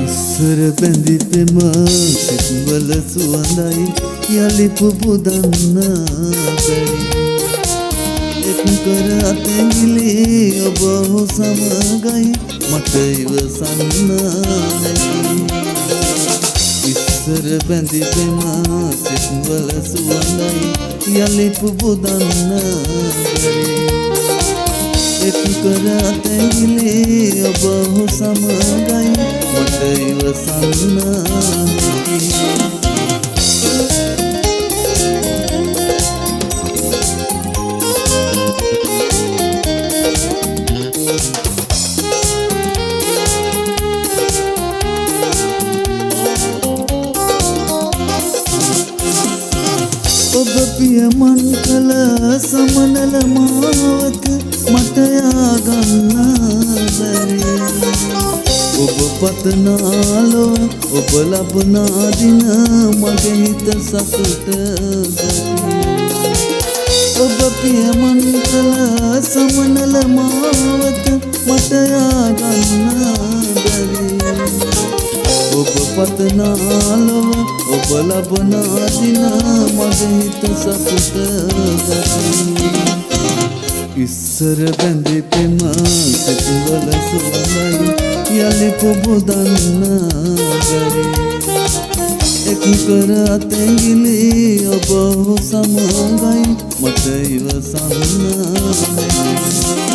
ඉස්සර බැඳි පෙම සිත්වල සුවඳයි යලි පුබුදන්න බැරි එක් කර අතැඟිලි ඔබ සමගයි මට ඉවසන්න හැකි ඉස්සර බැඳි පෙම සිත්වල සුවඳයි යලි පුබුදන්න බැරි එක් කර අතැඟිලි ඔබ සමගයි මට ඉවසන්න හැකි ඔබ පියමන් කළ සමනල මාවත මට යාගන්න බැරි ඔබ පතනාලෝ ඔබ ලබනා දින මගේ හිත සතුට ඔබ පියමන් කළ සමනල මාවත මට යාගන්න බැරි ඔබ පතනාලෝ ඔබ ලබනා දින මගේ හිත සතුට ඉස්සර බැඳි පෙම සිත්වල සුවඳයි යලි පුබුදන්න බැරි එක් කර අතැඟිලි ඔබ සමගයි මට ඉවසන්න හැකි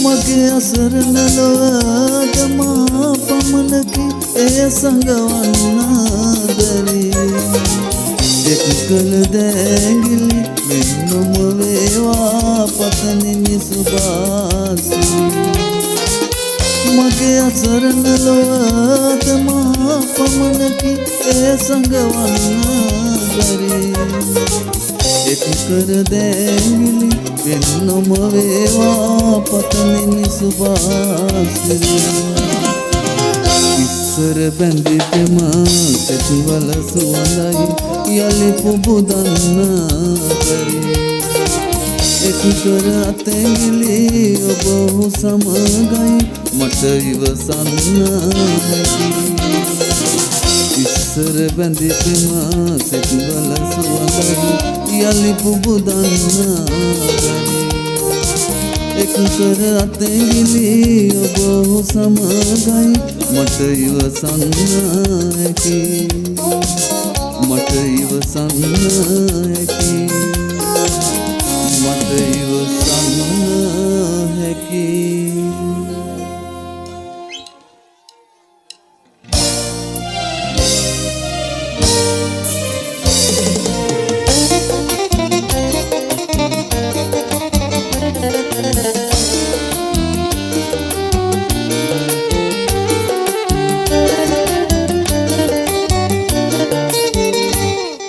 මගේ අසරණ ලොව ගමා පමණකි එය සඟවන්න බැරි එක් කළ දැඟිලි මෙන් නොම වේවා පතනිමි සුභාසි මගේ අසරණ ලොව ගමා පමණකි එය සඟවන්න බැරි එක් කර දැඟිලි වෙන් නොම වේවා පතනෙමි සුභාසිරිය ඉස්සර බැඳි පෙම සිත්වල සුවඳයි යලි පුබුදන්න බැරි එක් කර අතැඟිලි ඔබ සමගයි මට ඉවසන්න හැකි ඉස්සර බැඳි පෙම සිත්වල සුවඳයි යලි පුබුදන්න බැරි එක් කර අතැඟිලි ඔබ සමගයි මට ඉවසන්න හැකි මට ඉවසන්න හැකි මට ඉවසන්න හැකි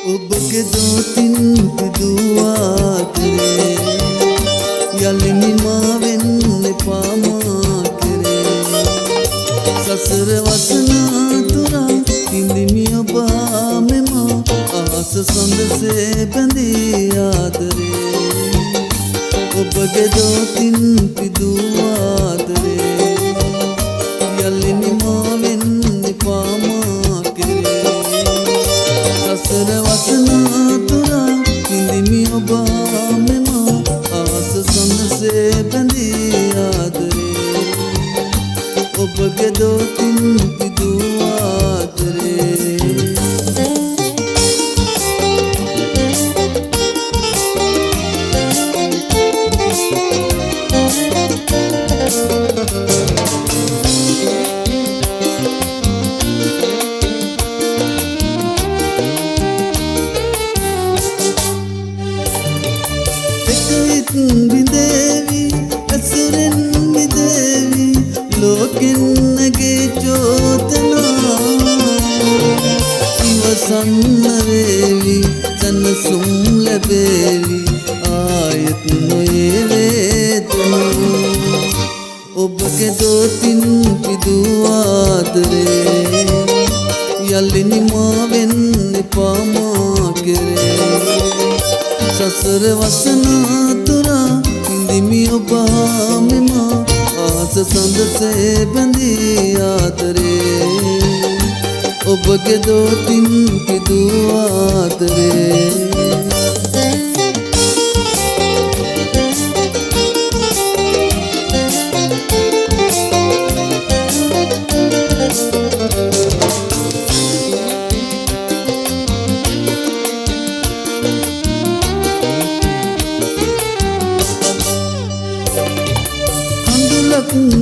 ඔබගේ දෝතින් පිදුවා කරේ යලි නිමා වෙන්න එපා මා කරේ සසර වසනා තුරා හිඳිමි ඔබ මෙම ආස සඳසේ බැඳී ආදරේ ඔබගේ දෝතින් පිදුවා කරේ යලි නිමා වෙන්න එපා මා කරේ සසර වසනා තුරා හිඳිමි ඔබ මෙම ආස සඳසේ බැඳී ආදරේ ඔබගේ දෝතින් පිදුවා ආදරේ විදේවි ඇසුරෙන් විදේවි ලෝකෙන්නගේ චෝත ප්‍රසන්න වේවි සැනසුම් ලැබේවි ආයත් නොයේ වේදනු ඔබගේ දෝතින් පිදූ ආදරේ යලි නිමා වෙන්න එපා මා කෙරේ සසර වසනාතුරා ඉඳිමි ඔබ මෙම ආස සඳසේ බැඳී ආදරේ ඔබගේ දෝතින් පිදූ ආදරේ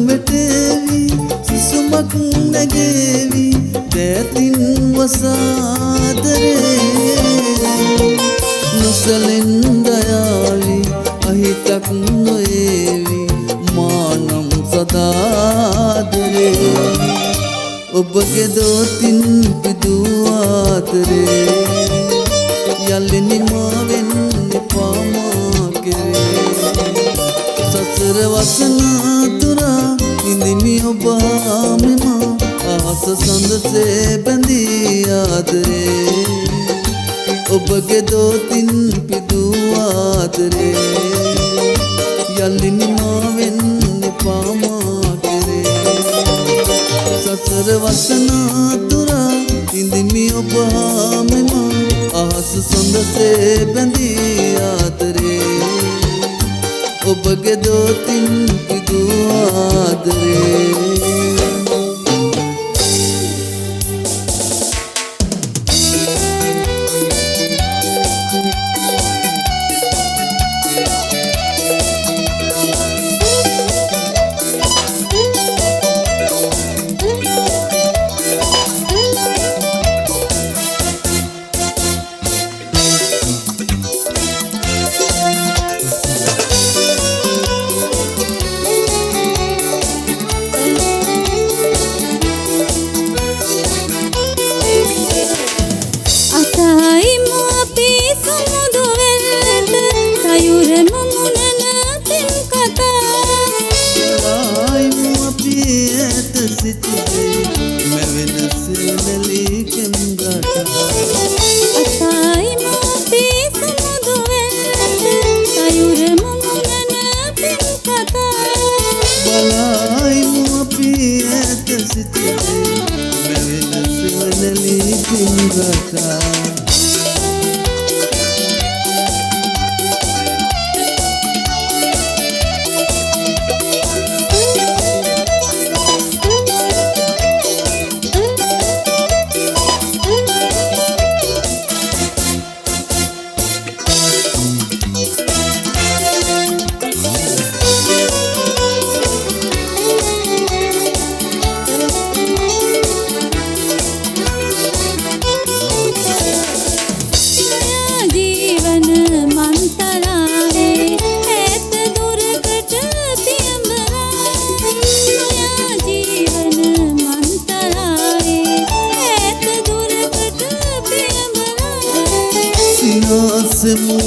වෙටේවි සුසුමක් නැගේවි දැතින් වසාදරේ නොසලෙන් දයාවි අහිතක් නොයේවි මානම් සදාදරේ ඔබගේ දෝතින් පිදූ ආදරේ යලි නිමා වෙන්න එපා මා කෙරේ සසර වසනාතුරා ඉඳිමි ඔබ මෙම ආස සඳසේ බැඳී ආදරේ ඔබගේ දෝතින් පිදූ ආදරේ යලි නිමා වෙන්න එපා මා කෙරේ සසර වසනාතුරා ඉඳිමි ඔබ මෙම ආස සඳසේ බැඳී ආදරේ ඔබගේ දෝතින් පිදූ ආදරේ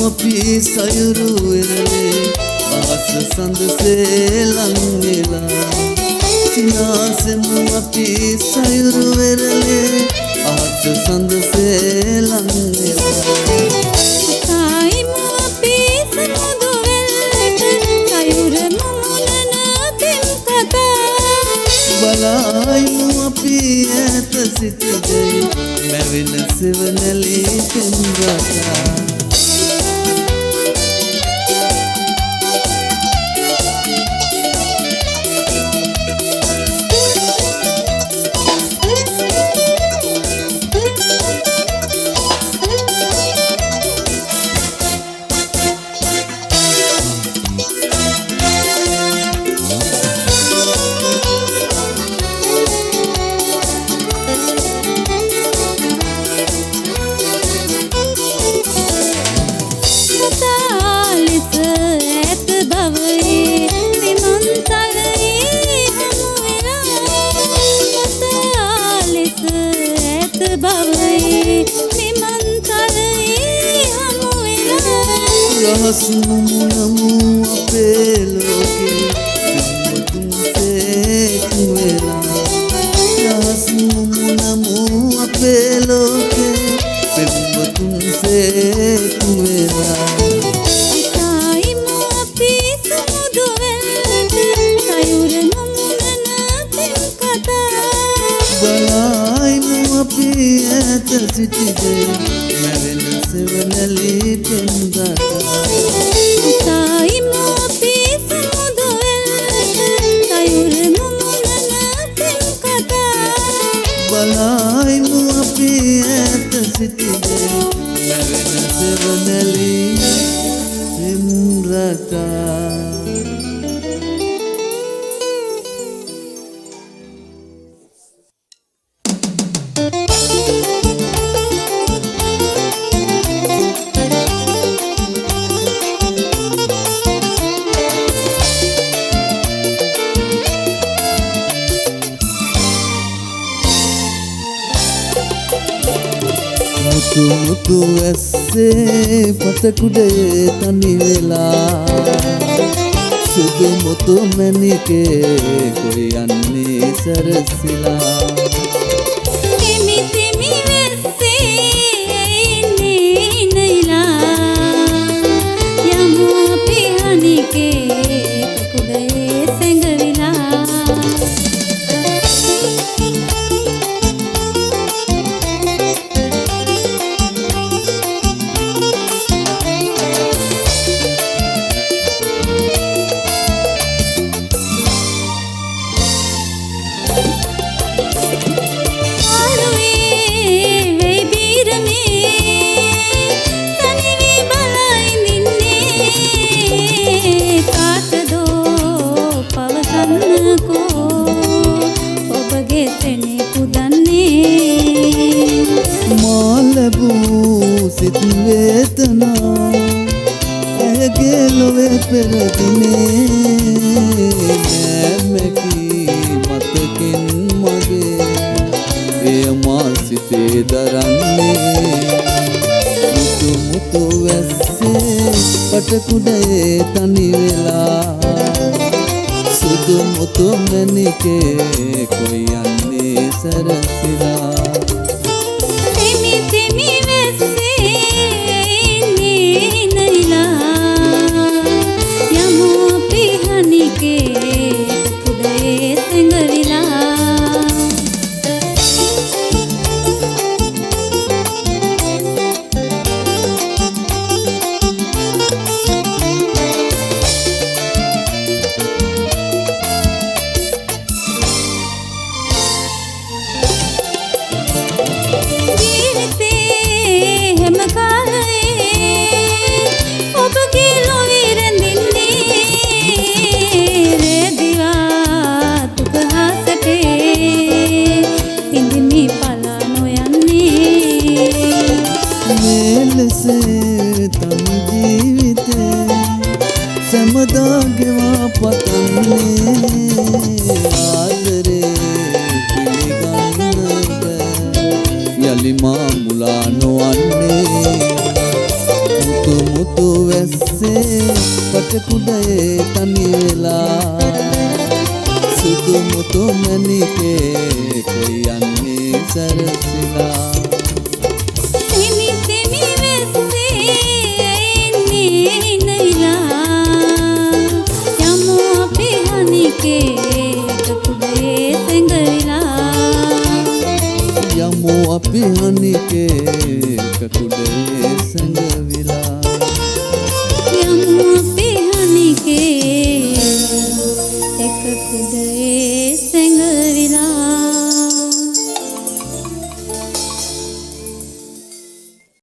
අපි සයුරු වෙරළේ ආස සඳසේ ලං වෙලා සිනාසෙමු අපි සයුරු වෙරළේ ආස සඳසේ ලං වෙලා කායිමු අපි සමුදු වෙල්ලට සයුර මුමුණන තෙම් කතා බලයිමු අපි ඈත සිටිදේ මැවෙන සෙවණලේ තෙම් රටා රහස් මුමුණමු අපේ ලෝකේ පින්වතුන් සේක් වෙලා රහස් මුමුණමු අපේ ලෝකේ පින්වතුන් සේක් වෙලා එකයිමු අපි සමුදු වෙල්ලට සයුර මුමුණන පෙම් කතා බලයිමු අපි ඈත සිටිදේ මැවෙන සෙවණැලි පෙම් ගතා එකයිමු අපි සමුදු වෙල්ලට සයුර මුමුණන පෙම් කතා බලයිමු අපි ඈත සිටිදේ මැවෙන සෙවණැලි පෙම් රටා මුතු මුතු ඇස්සේ පතකුඩේ තනි වෙලා සුදු මුතු මැණිකේ කොයි යන්නේ සරසිලා තෙමි තෙමි වෙස්සේ ඉන්නේ නයිලා යමු අපි හනිකේ කකුඩේ සැඟවිලා සිත් වේතනා ඇයගේ ලොවේ පෙරදිනේ නෑමැකි මතකින් මගේ එය මා සිතේ දරන්නේ මුතු මුතු වැස්සේ පටකුඩේ තනි වෙලා සුදු මුතු මැණිකේ කොයි යන්නේ සරසිලා තම ජීවිතේ සැමදාගෙවා පතන්නේ ආදරේ පිළිගන්න යලි මා මුලා නොවන්නේ මුතු මුතු වැස්සේ පටකුඩේ තනි වෙලා සුදු මුතු මැණිකේ කොයි යන්නේ සරසිලා යමු අපි හනිකේ කකුඩේ සැඟවිලා යමු අපි